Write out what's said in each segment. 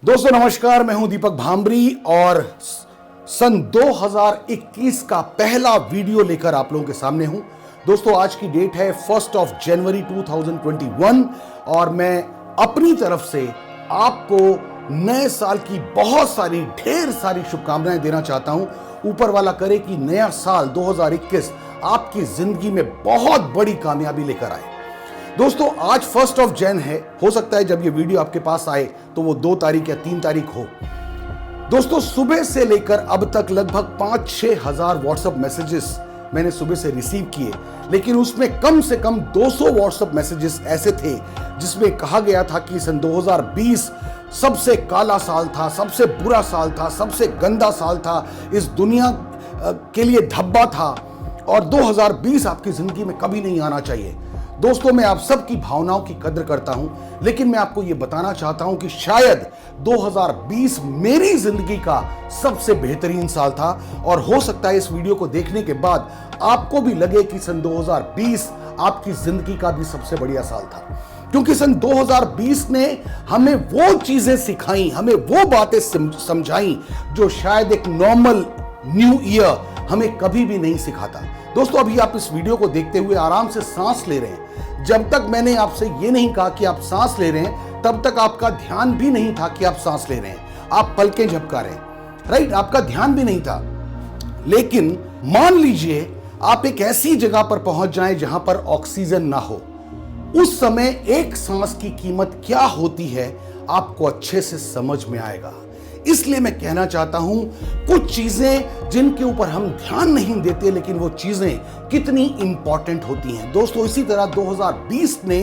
दोस्तों नमस्कार, मैं हूं दीपक भांबरी और सन 2021 का पहला वीडियो लेकर आप लोगों के सामने हूं। दोस्तों आज की डेट है 1 जनवरी 2021 और मैं अपनी तरफ से आपको नए साल की बहुत सारी ढेर सारी शुभकामनाएं देना चाहता हूं। ऊपर वाला करे कि नया साल 2021 आपकी जिंदगी में बहुत बड़ी कामयाबी लेकर आए। दोस्तों आज 1 जन है, हो सकता है जब ये वीडियो आपके पास आए तो वो 2 तारीख या 3 तारीख हो। दोस्तों सुबह से लेकर अब तक लगभग 5-6 हजार व्हाट्सएप मैसेजेस मैंने सुबह से रिसीव किए, लेकिन उसमें कम से कम 200 व्हाट्सएप मैसेजेस ऐसे थे जिसमें कहा गया था कि सन 2020 सबसे काला साल था, सबसे बुरा साल था, सबसे गंदा साल था, इस दुनिया के लिए धब्बा था और 2020 आपकी जिंदगी में कभी नहीं आना चाहिए। दोस्तों मैं आप सबकी भावनाओं की कद्र करता हूं, लेकिन मैं आपको यह बताना चाहता हूं कि शायद 2020 मेरी जिंदगी का सबसे बेहतरीन साल था और हो सकता है इस वीडियो को देखने के बाद आपको भी लगे कि सन 2020 आपकी जिंदगी का भी सबसे बढ़िया साल था, क्योंकि सन 2020 ने हमें वो चीजें सिखाई, हमें वो बातें समझाई जो शायद एक नॉर्मल न्यू ईयर हमें कभी भी नहीं सिखाता। दोस्तों अभी आप इस वीडियो को देखते हुए आराम से सांस ले रहे हैं। जब तक मैंने आपसे ये नहीं कहा कि आप सांस ले रहे हैं तब तक आपका ध्यान भी नहीं था कि आप सांस ले रहे हैं, आप पलकें झपका रहे हैं, राइट, आपका ध्यान भी नहीं था। लेकिन मान लीजिए आप एक ऐसी जगह पर पहुंच जाएं जहां पर ऑक्सीजन ना हो, उस समय एक सांस की कीमत क्या होती है आपको अच्छे से समझ में आएगा। इसलिए मैं कहना चाहता हूं कुछ चीजें जिनके ऊपर हम ध्यान नहीं देते लेकिन वो चीजें कितनी इंपॉर्टेंट होती हैं। दोस्तों इसी तरह 2020 ने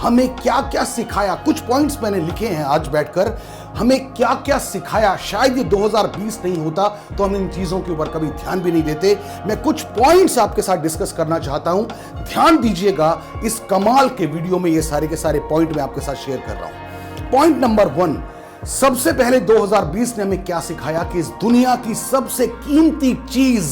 हमें क्या क्या सिखाया, कुछ पॉइंट्स मैंने लिखे हैं आज बैठकर, हमें क्या क्या सिखाया। शायद ये 2020 नहीं होता तो हम इन चीजों के ऊपर कभी ध्यान भी नहीं देते। मैं कुछ पॉइंट्स आपके साथ डिस्कस करना चाहता हूं, ध्यान दीजिएगा। इस कमाल के वीडियो में ये सारे के सारे पॉइंट मैं आपके साथ शेयर कर रहा हूं। पॉइंट नंबर 1, सबसे पहले 2020 ने हमें क्या सिखाया कि इस दुनिया की सबसे कीमती चीज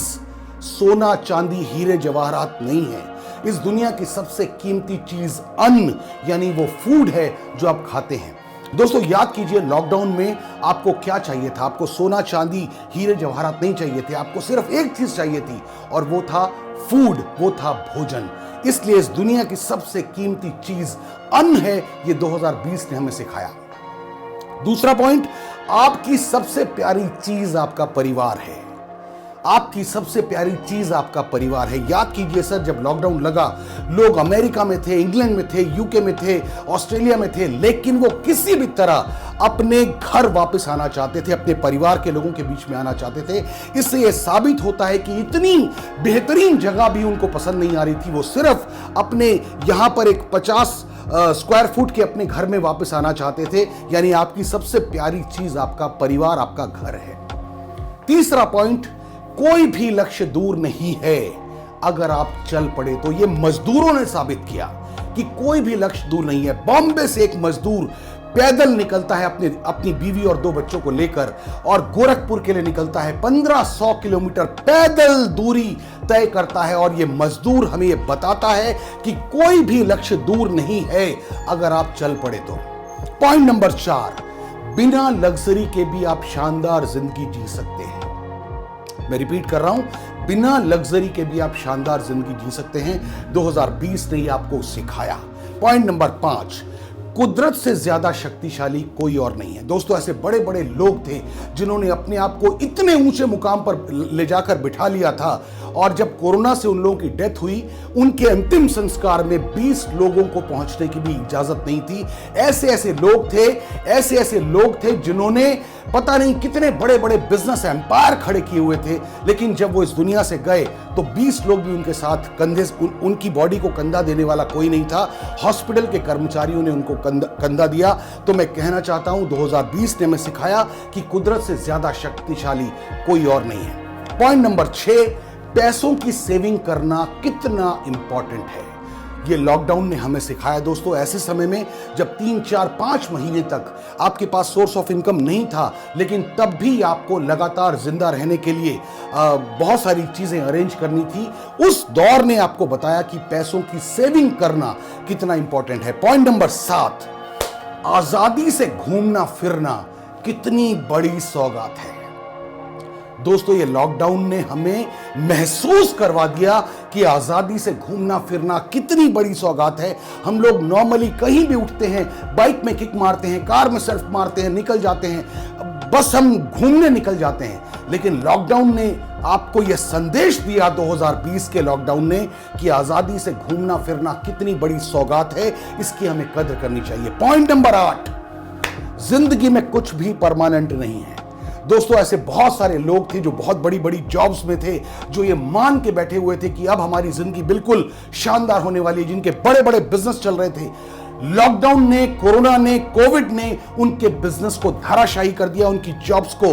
सोना चांदी हीरे जवाहरात नहीं है। इस दुनिया की सबसे कीमती चीज अन्न यानी वो फूड है जो आप खाते हैं। दोस्तों याद कीजिए लॉकडाउन में आपको क्या चाहिए था, आपको सोना चांदी हीरे जवाहरात नहीं चाहिए थे, आपको सिर्फ एक चीज चाहिए थी और वो था फूड, वो था भोजन। इसलिए इस दुनिया की सबसे कीमती चीज अन्न है, ये 2020 ने हमें सिखाया। दूसरा पॉइंट, आपकी सबसे प्यारी चीज आपका परिवार है। आपकी सबसे प्यारी चीज आपका परिवार है। याद कीजिए सर, जब लॉकडाउन लगा लोग अमेरिका में थे, इंग्लैंड में थे, यूके में थे, ऑस्ट्रेलिया में थे, लेकिन वो किसी भी तरह अपने घर वापस आना चाहते थे, अपने परिवार के लोगों के बीच में आना चाहते थे। इससे यह साबित होता है कि इतनी बेहतरीन जगह भी उनको पसंद नहीं आ रही थी, वो सिर्फ अपने यहां पर एक 50 स्क्वायर फुट के अपने घर में वापस आना चाहते थे। यानी आपकी सबसे प्यारी चीज आपका परिवार, आपका घर है। तीसरा पॉइंट, कोई भी लक्ष्य दूर नहीं है अगर आप चल पड़े तो। ये मजदूरों ने साबित किया कि कोई भी लक्ष्य दूर नहीं है। बॉम्बे से एक मजदूर पैदल निकलता है अपनी बीवी और 2 बच्चों को लेकर और गोरखपुर के लिए निकलता है, 1500 किलोमीटर पैदल दूरी तय करता है और ये मजदूर हमें ये बताता है कि कोई भी लक्ष्य दूर नहीं है अगर आप चल पड़े तो। पॉइंट नंबर 4, बिना लग्जरी के भी आप शानदार जिंदगी जी सकते हैं। मैं रिपीट कर रहा हूं, बिना लग्जरी के भी आप शानदार जिंदगी जी सकते हैं। 2020 ने ये आपको सिखाया। पॉइंट नंबर 5, कुदरत से ज्यादा शक्तिशाली कोई और नहीं है। दोस्तों ऐसे बड़े बड़े लोग थे जिन्होंने अपने आप को इतने ऊंचे मुकाम पर ले जाकर बिठा लिया था और जब कोरोना से उन लोगों की डेथ हुई, उनके अंतिम संस्कार में 20 लोगों को पहुंचने की भी इजाजत नहीं थी। ऐसे ऐसे लोग थे जिन्होंने पता नहीं कितने बड़े बड़े बिजनेस एम्पायर खड़े किए हुए थे, लेकिन जब वो इस दुनिया से गए तो 20 लोग भी उनके साथ उनकी बॉडी को कंधा देने वाला कोई नहीं था। हॉस्पिटल के कर्मचारियों ने उनको कंधा दिया। तो मैं कहना चाहता हूं 2020 ने हमें सिखाया कि कुदरत से ज्यादा शक्तिशाली कोई और नहीं है। पॉइंट नंबर 6, पैसों की सेविंग करना कितना इंपॉर्टेंट है, ये लॉकडाउन ने हमें सिखाया। दोस्तों ऐसे समय में जब 3, 4, 5 महीने तक आपके पास सोर्स ऑफ इनकम नहीं था, लेकिन तब भी आपको लगातार जिंदा रहने के लिए बहुत सारी चीजें अरेंज करनी थी, उस दौर ने आपको बताया कि पैसों की सेविंग करना कितना इंपॉर्टेंट है। पॉइंट नंबर 7, आजादी से घूमना फिरना कितनी बड़ी सौगात है। दोस्तों, ये लॉकडाउन ने हमें महसूस करवा दिया कि आजादी से घूमना फिरना कितनी बड़ी सौगात है। हम लोग नॉर्मली कहीं भी उठते हैं, बाइक में किक मारते हैं, कार में सेल्फ मारते हैं, निकल जाते हैं, बस हम घूमने निकल जाते हैं। लेकिन लॉकडाउन ने आपको यह संदेश दिया, 2020 के लॉकडाउन ने, कि आजादी से घूमना फिरना कितनी बड़ी सौगात है, इसकी हमें कदर करनी चाहिए। पॉइंट नंबर 8, जिंदगी में कुछ भी परमानेंट नहीं है। दोस्तों, ऐसे बहुत सारे लोग थे जो बहुत बड़ी बड़ी जॉब्स में थे, जो ये मान के बैठे हुए थे कि अब हमारी जिंदगी बिल्कुल शानदार होने वाली है, जिनके बड़े बड़े बिजनेस चल रहे थे। लॉकडाउन ने, कोरोना ने, कोविड ने उनके बिजनेस को धराशायी कर दिया, उनकी जॉब्स को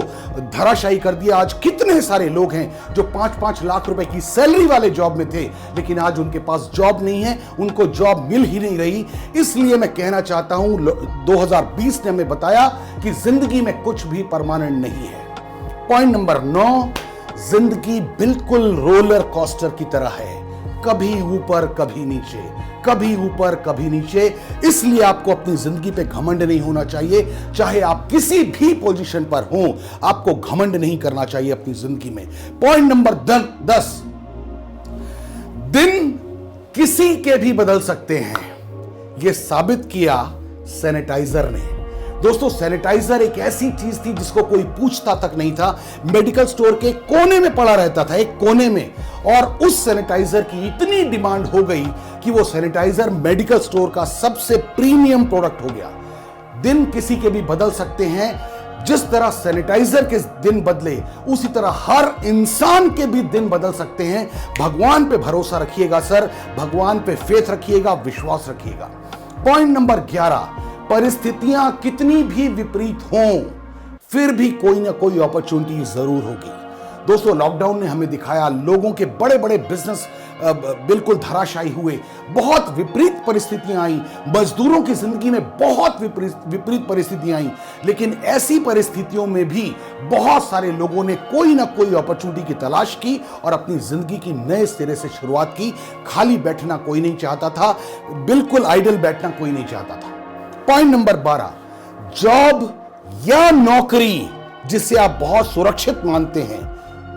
धराशायी कर दिया। आज कितने सारे लोग हैं जो 5-5 लाख रुपए की सैलरी वाले जॉब में थे, लेकिन आज उनके पास जॉब नहीं है, उनको जॉब मिल ही नहीं रही। इसलिए मैं कहना चाहता हूं, 2020 ने हमें बताया कि जिंदगी में कुछ भी परमानेंट नहीं है। पॉइंट नंबर 9, जिंदगी बिल्कुल रोलर कोस्टर की तरह है, कभी ऊपर कभी नीचे, कभी ऊपर कभी नीचे। इसलिए आपको अपनी जिंदगी पे घमंड नहीं होना चाहिए। चाहे आप किसी भी पोजीशन पर हो, आपको घमंड नहीं करना चाहिए अपनी जिंदगी में। पॉइंट नंबर 10, दिन किसी के भी बदल सकते हैं, यह साबित किया सैनिटाइजर ने। दोस्तों, सैनिटाइजर एक ऐसी चीज थी जिसको कोई पूछता तक नहीं था। मेडिकल स्टोर के कोने में पड़ा रहता था, एक कोने में, और उस सैनिटाइजर की इतनी डिमांड हो गई कि वो सैनिटाइजर मेडिकल स्टोर का सबसे प्रीमियम प्रोडक्ट हो गया। दिन किसी के भी बदल सकते हैं। जिस तरह सैनिटाइजर के दिन बदले, उसी तरह हर इंसान के भी दिन बदल सकते हैं। भगवान पे भरोसा रखिएगा सर, भगवान पे फेथ रखिएगा, विश्वास रखिएगा। पॉइंट नंबर 11, परिस्थितियां कितनी भी विपरीत हों, फिर भी कोई ना कोई अपॉर्चुनिटी जरूर होगी। दोस्तों, लॉकडाउन ने हमें दिखाया, लोगों के बड़े बड़े बिजनेस बिल्कुल धराशायी हुए, बहुत विपरीत परिस्थितियां आई, मजदूरों की जिंदगी में बहुत विपरीत परिस्थितियां आई। लेकिन ऐसी परिस्थितियों में भी बहुत सारे लोगों ने कोई ना कोई अपॉर्चुनिटी की तलाश की और अपनी जिंदगी की नए सिरे से शुरुआत की। खाली बैठना कोई नहीं चाहता था, बिल्कुल आइडल बैठना कोई नहीं चाहता था। पॉइंट नंबर 12, जॉब या नौकरी जिसे आप बहुत सुरक्षित मानते हैं,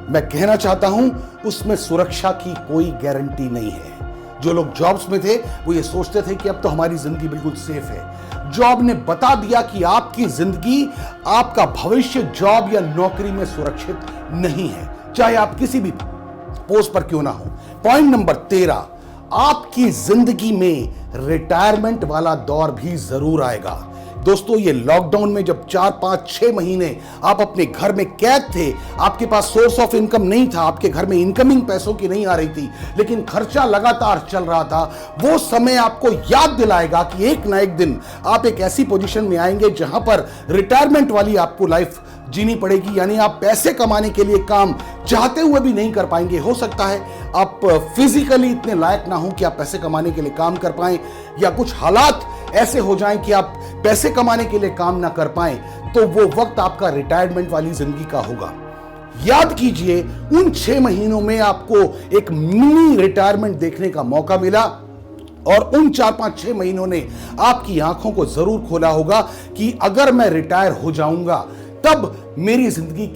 मैं कहना चाहता हूं उसमें सुरक्षा की कोई गारंटी नहीं है। जो लोग जॉब्स में थे वो ये सोचते थे कि अब तो हमारी जिंदगी बिल्कुल सेफ है। जॉब ने बता दिया कि आपकी जिंदगी, आपका भविष्य जॉब या नौकरी में सुरक्षित नहीं है, चाहे आप किसी भी पोस्ट पर क्यों ना हो। पॉइंट नंबर 13, आपकी जिंदगी में रिटायरमेंट वाला दौर भी जरूर आएगा। दोस्तों, ये लॉकडाउन में जब 4-5-6 महीने आप अपने घर में कैद थे, आपके पास सोर्स ऑफ इनकम नहीं था, आपके घर में इनकमिंग पैसों की नहीं आ रही थी, लेकिन खर्चा लगातार चल रहा था, वो समय आपको याद दिलाएगा कि एक ना एक दिन आप एक ऐसी पोजीशन में आएंगे जहां पर रिटायरमेंट वाली आपको लाइफ जीनी पड़ेगी। यानी आप पैसे कमाने के लिए काम चाहते हुए भी नहीं कर पाएंगे। हो सकता है आप फिजिकली इतने लायक ना हो कि आप पैसे कमाने के लिए काम कर पाएं, या कुछ हालात ऐसे हो जाएं कि आप पैसे कमाने के लिए काम ना कर पाएं, तो वो वक्त आपका रिटायरमेंट वाली जिंदगी का होगा। याद कीजिए, उन 6 महीनों में आपको एक मिनी रिटायरमेंट देखने का मौका मिला, और उन 4-5-6 महीनों ने आपकी आंखों को जरूर खोला होगा कि अगर मैं रिटायर हो जाऊंगा तब मेरी जिंदगी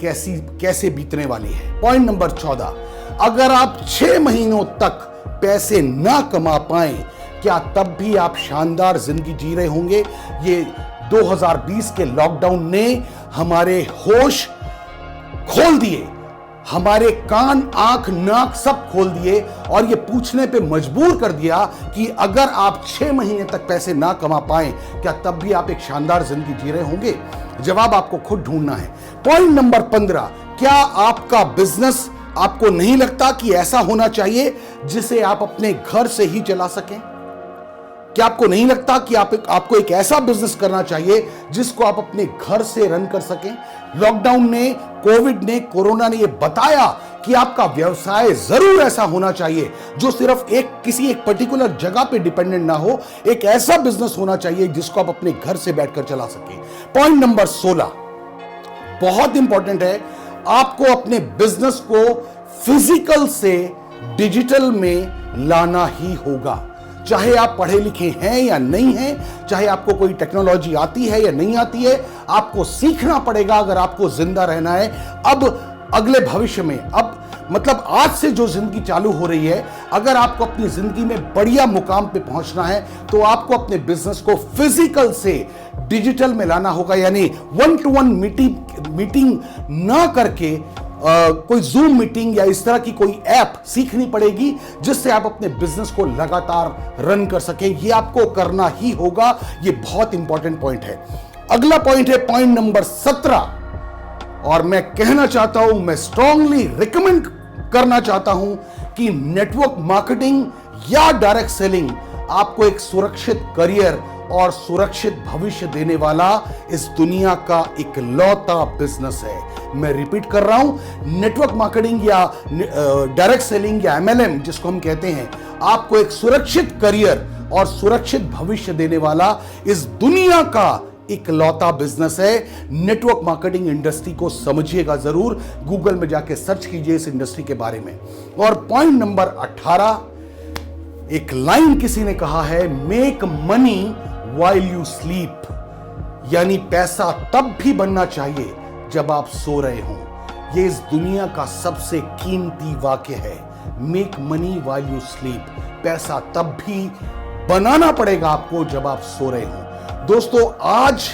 कैसे बीतने वाली है। पॉइंट नंबर 14, अगर आप 6 महीनों तक पैसे ना कमा पाए, क्या तब भी आप शानदार जिंदगी जी रहे होंगे? ये 2020 के लॉकडाउन ने हमारे होश खोल दिए, हमारे कान, आंख, नाक सब खोल दिए, और ये पूछने पे मजबूर कर दिया कि अगर आप 6 महीने तक पैसे ना कमा पाए, क्या तब भी आप एक शानदार जिंदगी जी रहे होंगे? जवाब आपको खुद ढूंढना है। पॉइंट नंबर 15, क्या आपका बिजनेस, आपको नहीं लगता कि ऐसा होना चाहिए जिसे आप अपने घर से ही चला सकें? क्या आपको नहीं लगता कि आपको एक ऐसा बिजनेस करना चाहिए जिसको आप अपने घर से रन कर सकें? लॉकडाउन ने, कोविड ने, कोरोना ने यह बताया कि आपका व्यवसाय जरूर ऐसा होना चाहिए जो सिर्फ किसी एक पर्टिकुलर जगह पे डिपेंडेंट ना हो। एक ऐसा बिजनेस होना चाहिए जिसको आप अपने घर से बैठकर चला सकें। पॉइंट नंबर 16 बहुत इंपॉर्टेंट है, आपको अपने बिजनेस को फिजिकल से डिजिटल में लाना ही होगा। चाहे आप पढ़े लिखे हैं या नहीं हैं, चाहे आपको कोई टेक्नोलॉजी आती है या नहीं आती है, आपको सीखना पड़ेगा अगर आपको जिंदा रहना है। अब अगले भविष्य में, अब मतलब आज से जो जिंदगी चालू हो रही है, अगर आपको अपनी जिंदगी में बढ़िया मुकाम पे पहुंचना है तो आपको अपने बिजनेस को फिजिकल से डिजिटल में लाना होगा। यानी 1-to-1 मीटिंग ना करके कोई जूम मीटिंग या इस तरह की कोई ऐप सीखनी पड़ेगी जिससे आप अपने बिजनेस को लगातार रन कर सकें। ये आपको करना ही होगा। ये बहुत इंपॉर्टेंट पॉइंट है। अगला पॉइंट है पॉइंट नंबर 17, और मैं कहना चाहता हूं, मैं स्ट्रांगली रिकमेंड करना चाहता हूं कि नेटवर्क मार्केटिंग या डायरेक्ट सेलिंग आपको एक सुरक्षित करियर और सुरक्षित भविष्य देने वाला इस दुनिया का इकलौता बिजनेस है। मैं रिपीट कर रहा हूं, नेटवर्क मार्केटिंग या डायरेक्ट सेलिंग या MLM जिसको हम कहते हैं, आपको एक सुरक्षित करियर और सुरक्षित भविष्य देने वाला इस दुनिया का इकलौता बिजनेस है। नेटवर्क मार्केटिंग इंडस्ट्री को समझिएगा जरूर, गूगल में जाके सर्च कीजिए इस इंडस्ट्री के बारे में। और पॉइंट नंबर 18, एक लाइन किसी ने कहा है, make money while you sleep, यानी पैसा तब भी बनना चाहिए जब आप सो रहे हों। यह इस दुनिया का सबसे कीमती वाक्य है। Make money while you sleep, पैसा तब भी बनाना पड़ेगा आपको जब आप सो रहे हों। दोस्तों, आज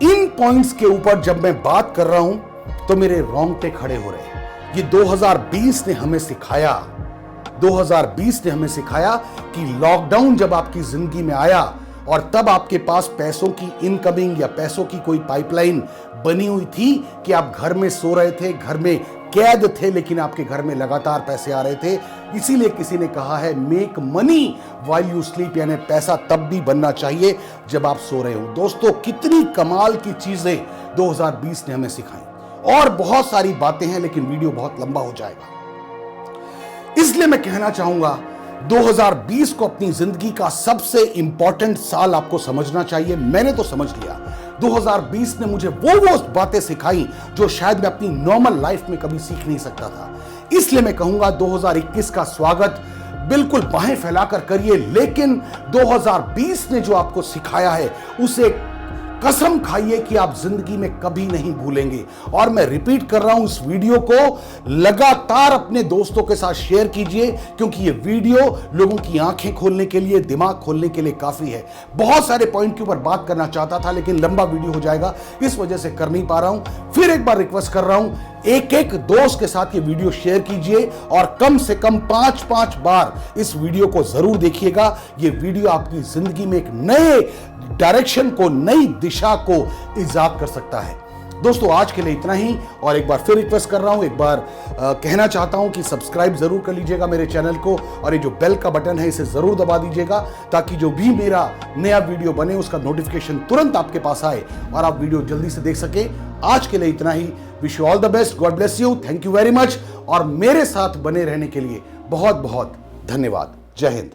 इन पॉइंट्स के ऊपर जब मैं बात कर रहा हूं तो मेरे रोंगटे खड़े हो रहे हैं। ये 2020 ने हमें सिखाया, 2020 ने हमें सिखाया कि लॉकडाउन जब आपकी जिंदगी में आया और तब आपके पास पैसों की इनकमिंग या पैसों की कोई पाइपलाइन बनी हुई थी कि आप घर में सो रहे थे, घर में कैद थे, लेकिन आपके घर में लगातार पैसे आ रहे थे। इसीलिए किसी ने कहा है make money while you sleep, यानी पैसा तब भी बनना चाहिए जब आप सो रहे हो। दोस्तों, कितनी कमाल की चीजें 2020 ने हमें सिखाई, और बहुत सारी बातें हैं लेकिन वीडियो बहुत लंबा हो जाएगा। इसलिए मैं कहना चाहूंगा 2020 को अपनी जिंदगी का सबसे इंपॉर्टेंट साल आपको समझना चाहिए। मैंने तो समझ लिया। 2020 ने मुझे वो बातें सिखाई जो शायद मैं अपनी नॉर्मल लाइफ में कभी सीख नहीं सकता था। इसलिए मैं कहूंगा 2021 का स्वागत बिल्कुल बाहें फैलाकर करिए, लेकिन 2020 ने जो आपको सिखाया है उसे कसम खाइए कि आप जिंदगी में कभी नहीं भूलेंगे। और मैं रिपीट कर रहा हूं, इस वीडियो को लगातार अपने दोस्तों के साथ शेयर कीजिए, क्योंकि ये वीडियो लोगों की आंखें खोलने के लिए, दिमाग खोलने के लिए काफी है। बहुत सारे पॉइंट के ऊपर बात करना चाहता था लेकिन लंबा वीडियो हो जाएगा, इस वजह से कर नहीं पा रहा हूं। फिर एक बार रिक्वेस्ट कर रहा हूं, एक दोस्त के साथ ये वीडियो शेयर कीजिए और कम से कम 5-5 बार इस वीडियो को जरूर देखिएगा। ये वीडियो आपकी जिंदगी में एक नए डायरेक्शन को, नई दिशा को इजाद कर सकता है। दोस्तों, आज के लिए इतना ही, और एक बार फिर रिक्वेस्ट कर रहा हूं, एक बार कहना चाहता हूं कि सब्सक्राइब जरूर कर लीजिएगा मेरे चैनल को, और ये जो बेल का बटन है इसे जरूर दबा दीजिएगा ताकि जो भी मेरा नया वीडियो बने उसका नोटिफिकेशन तुरंत आपके पास आए और आप वीडियो जल्दी से देख सके। आज के लिए इतना ही। Wish you all the best, god bless you, thank you very much, और मेरे साथ बने रहने के लिए बहुत बहुत धन्यवाद। जय हिंद।